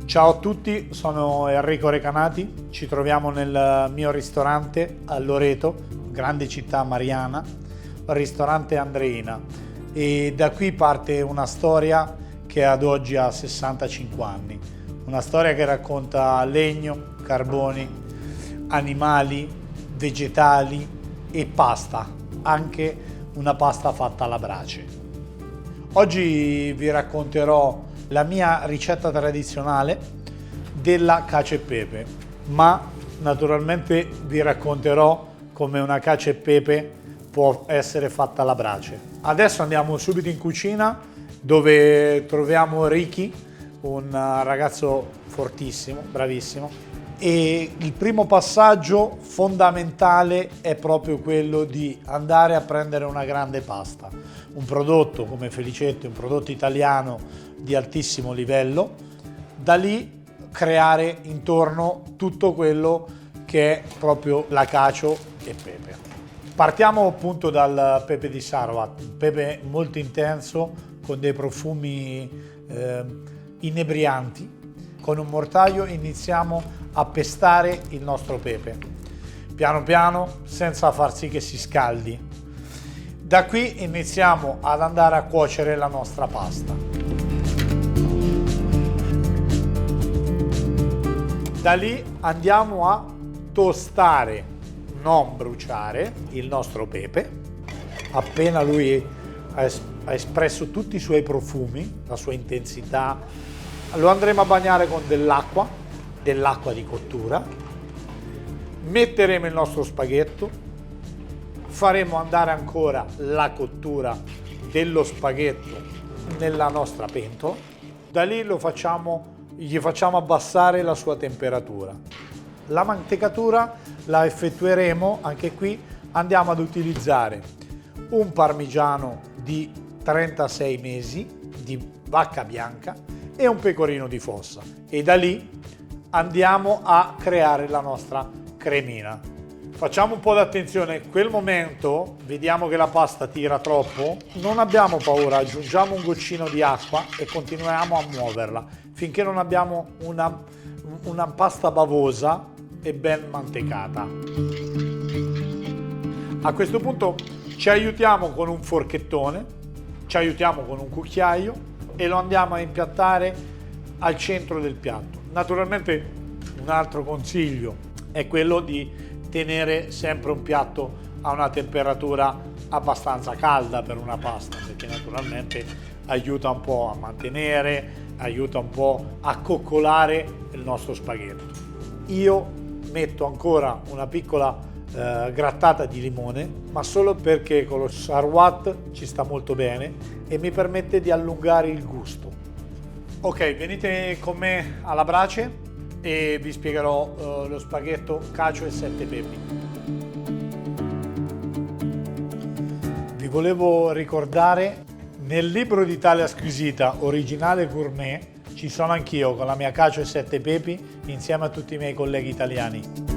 Ciao a tutti, sono Enrico Recanati, ci troviamo nel mio ristorante a Loreto, grande città mariana, ristorante Andreina, e da qui parte una storia che ad oggi ha 65 anni, una storia che racconta legno, carboni, animali, vegetali e pasta, anche una pasta fatta alla brace. Oggi vi racconterò la mia ricetta tradizionale della cacio e pepe, ma naturalmente vi racconterò come una cacio e pepe può essere fatta alla brace. Adesso andiamo subito in cucina dove troviamo Ricky, un ragazzo fortissimo, bravissimo, e il primo passaggio fondamentale è proprio quello di andare a prendere una grande pasta, un prodotto come Felicetti, un prodotto italiano di altissimo livello, da lì creare intorno tutto quello che è proprio la cacio e pepe. Partiamo appunto dal pepe di Sarawak, un pepe molto intenso con dei profumi inebrianti. Con un mortaio iniziamo a pestare il nostro pepe, piano piano, senza far sì che si scaldi. Da qui iniziamo ad andare a cuocere la nostra pasta. Da lì andiamo a tostare, non bruciare, il nostro pepe. Appena lui ha espresso tutti i suoi profumi, la sua intensità, lo andremo a bagnare con dell'acqua di cottura, metteremo il nostro spaghetto, faremo andare ancora la cottura dello spaghetto nella nostra pentola, da lì gli facciamo abbassare la sua temperatura. La mantecatura la effettueremo, anche qui andiamo ad utilizzare un parmigiano di 36 mesi di vacca bianca e un pecorino di fossa, e da lì andiamo a creare la nostra cremina. Facciamo un po' di attenzione, in quel momento vediamo che la pasta tira troppo, non abbiamo paura, aggiungiamo un goccino di acqua e continuiamo a muoverla finché non abbiamo una pasta bavosa e ben mantecata. A questo punto ci aiutiamo con un forchettone, ci aiutiamo con un cucchiaio e lo andiamo a impiattare al centro del piatto. Naturalmente un altro consiglio è quello di tenere sempre un piatto a una temperatura abbastanza calda per una pasta, perché naturalmente aiuta un po' a mantenere, aiuta un po' a coccolare il nostro spaghetto. Io metto ancora una piccola grattata di limone, ma solo perché con lo Sarawak ci sta molto bene e mi permette di allungare il gusto. Ok, venite con me alla brace e vi spiegherò lo spaghetto cacio e 7 pepi. Vi volevo ricordare, nel libro d'Italia Squisita originale gourmet ci sono anch'io con la mia cacio e 7 pepi insieme a tutti i miei colleghi italiani.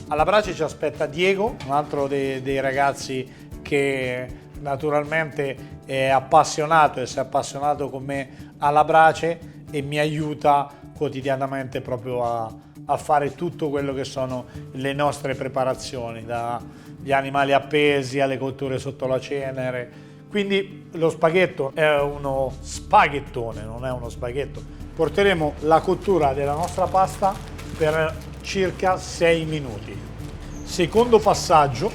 Alla brace ci aspetta Diego, un altro dei ragazzi che naturalmente è appassionato e si è appassionato con me alla brace e mi aiuta quotidianamente proprio a fare tutto quello che sono le nostre preparazioni, dagli animali appesi alle cotture sotto la cenere. Quindi lo spaghetto è uno spaghettone, non è uno spaghetto. Porteremo la cottura della nostra pasta per circa 6 minuti. Secondo passaggio,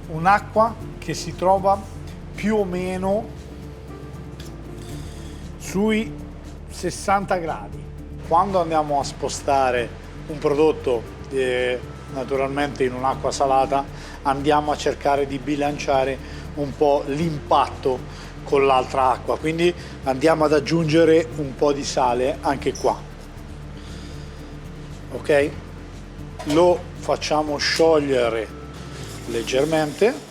un'acqua che si trova più o meno sui 60 gradi. Quando andiamo a spostare un prodotto naturalmente in un'acqua salata, andiamo a cercare di bilanciare un po' l'impatto con l'altra acqua, quindi andiamo ad aggiungere un po' di sale anche qua. Ok? Lo facciamo sciogliere leggermente.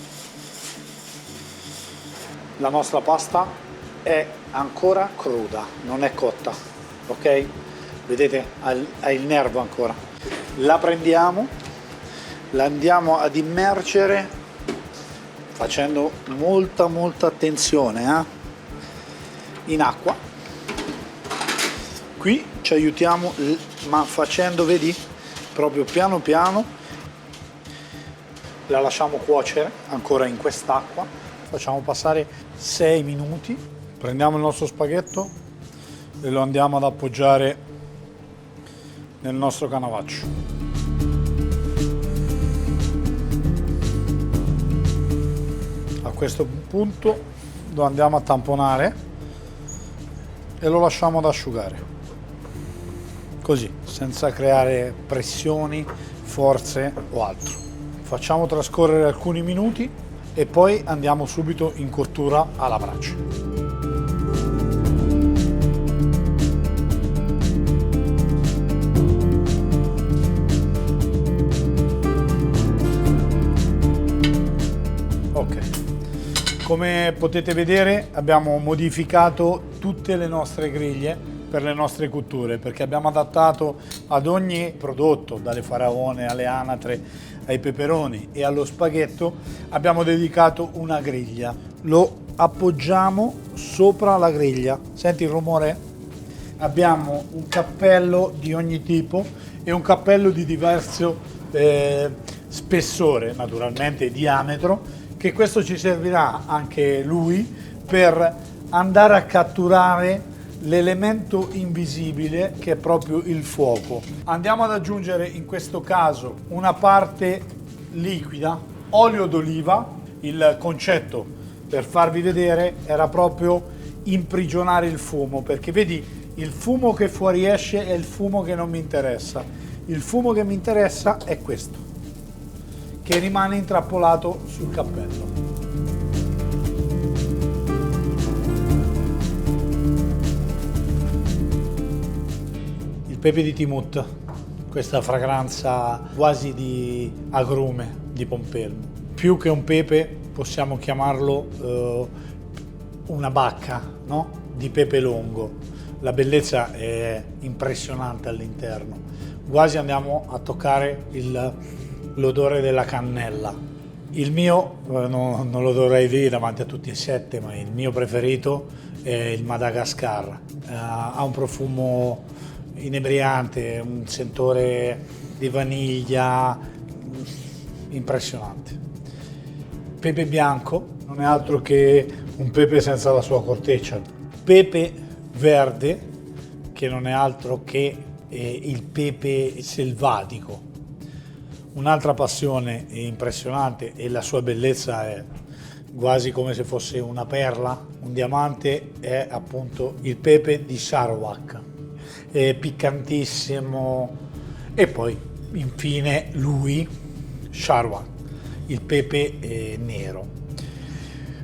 La nostra pasta è ancora cruda, non è cotta, ok? Vedete, ha il nervo ancora. La prendiamo, la andiamo ad immergere facendo molta attenzione, in acqua. Qui ci aiutiamo, ma facendo, vedi, proprio piano piano. La lasciamo cuocere ancora in quest'acqua, facciamo passare 6 minuti. Prendiamo il nostro spaghetto e lo andiamo ad appoggiare nel nostro canavaccio. A questo punto lo andiamo a tamponare e lo lasciamo ad asciugare. Così, senza creare pressioni, forze o altro. Facciamo trascorrere alcuni minuti e poi andiamo subito in cottura alla brace. Come potete vedere abbiamo modificato tutte le nostre griglie per le nostre cotture, perché abbiamo adattato ad ogni prodotto, dalle faraone alle anatre ai peperoni e allo spaghetto, abbiamo dedicato una griglia. Lo appoggiamo sopra la griglia, senti il rumore? Abbiamo un cappello di ogni tipo e un cappello di diverso spessore, naturalmente diametro, che questo ci servirà anche lui per andare a catturare l'elemento invisibile che è proprio il fuoco. Andiamo ad aggiungere in questo caso una parte liquida, olio d'oliva. Il concetto, per farvi vedere, era proprio imprigionare il fumo, perché vedi, il fumo che fuoriesce è il fumo che non mi interessa. Il fumo che mi interessa è questo, che rimane intrappolato sul cappello. Il pepe di Timut, questa fragranza quasi di agrume di pompelmo. Più che un pepe possiamo chiamarlo una bacca, no? Di pepe longo. La bellezza è impressionante all'interno. Quasi andiamo a toccare l'odore della cannella. Il mio, non lo dovrei dire davanti a tutti e 7, ma il mio preferito è il Madagascar. Ha un profumo inebriante, un sentore di vaniglia impressionante. Pepe bianco non è altro che un pepe senza la sua corteccia. Pepe verde, che non è altro che il pepe selvatico. Un'altra passione impressionante, e la sua bellezza è quasi come se fosse una perla, un diamante, è appunto il pepe di Sarawak. È piccantissimo. E poi infine lui, Sarawak, il pepe nero.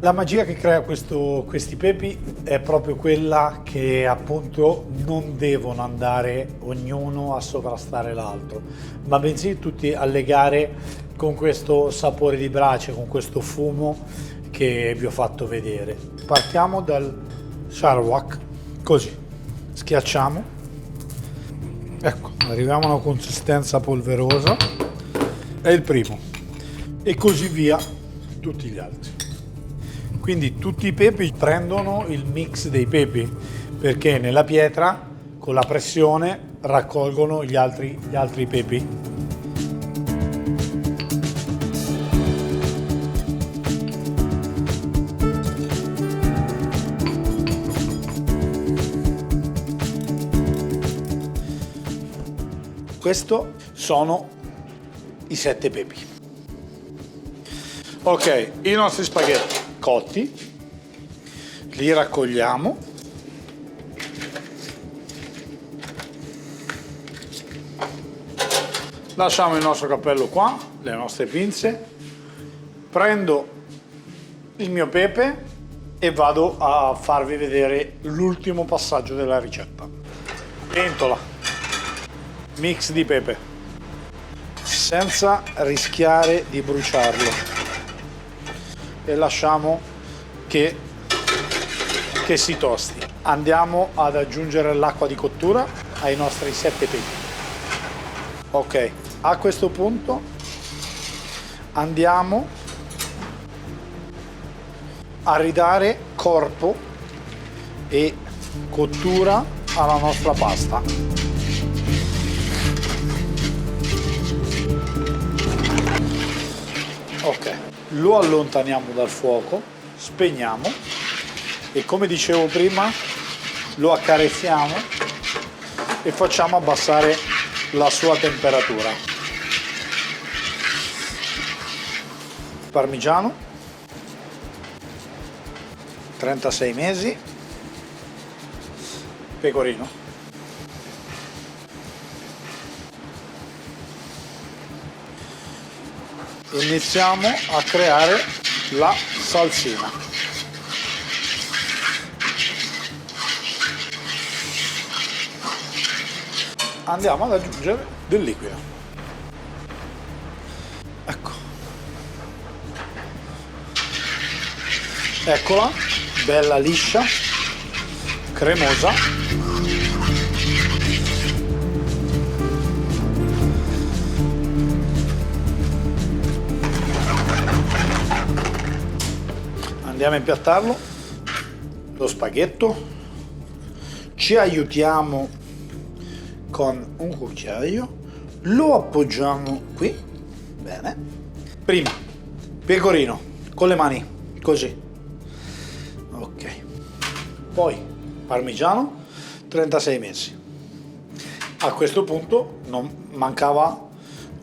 La magia che crea questi pepi è proprio quella che appunto non devono andare ognuno a sovrastare l'altro, ma bensì tutti a legare con questo sapore di brace, con questo fumo che vi ho fatto vedere. Partiamo dal Sarawak, così, schiacciamo, ecco, arriviamo a una consistenza polverosa, è il primo, e così via tutti gli altri. Quindi tutti i pepi prendono il mix dei pepi, perché nella pietra con la pressione raccolgono gli altri pepi. Questi sono i 7 pepi. Ok, i nostri spaghetti cotti, li raccogliamo, lasciamo il nostro cappello qua, le nostre pinze, prendo il mio pepe e vado a farvi vedere l'ultimo passaggio della ricetta. Pentola, mix di pepe, senza rischiare di bruciarlo, e lasciamo che si tosti. Andiamo ad aggiungere l'acqua di cottura ai nostri 7 pepi. Ok, a questo punto andiamo a ridare corpo e cottura alla nostra pasta. Ok, lo allontaniamo dal fuoco, spegniamo e come dicevo prima lo accarezziamo e facciamo abbassare la sua temperatura. Parmigiano, 36 mesi, pecorino. Iniziamo a creare la salsina. Andiamo ad aggiungere del liquido. Ecco. Eccola, bella liscia, cremosa. Andiamo a impiattarlo, lo spaghetto, ci aiutiamo con un cucchiaio, lo appoggiamo qui, bene. Prima, pecorino, con le mani, così, ok. Poi, parmigiano, 36 mesi. A questo punto non mancava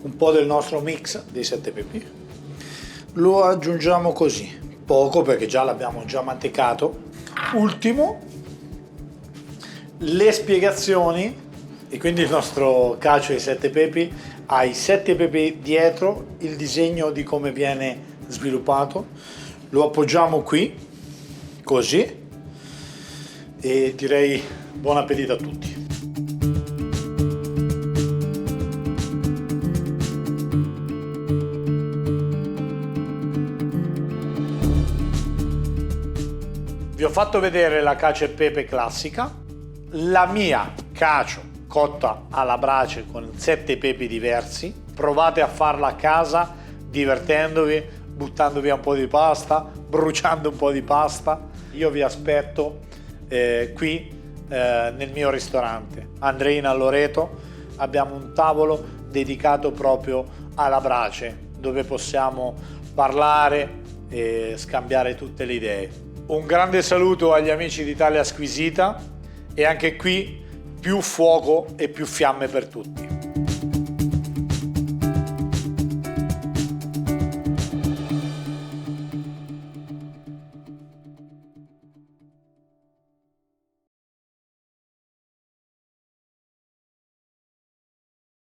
un po' del nostro mix dei 7 pepi. Lo aggiungiamo così. Poco perché già l'abbiamo mantecato. Ultimo, le spiegazioni, e quindi il nostro cacio ai 7 pepi ha i 7 pepi dietro, il disegno di come viene sviluppato. Lo appoggiamo qui così e direi buon appetito a tutti. Vi ho fatto vedere la cacio e pepe classica, la mia cacio cotta alla brace con 7 pepi diversi. Provate a farla a casa divertendovi, buttando via un po' di pasta, bruciando un po' di pasta. Io vi aspetto qui nel mio ristorante Andreina a Loreto. Abbiamo un tavolo dedicato proprio alla brace dove possiamo parlare e scambiare tutte le idee. Un grande saluto agli amici di Italia Squisita e anche qui più fuoco e più fiamme per tutti.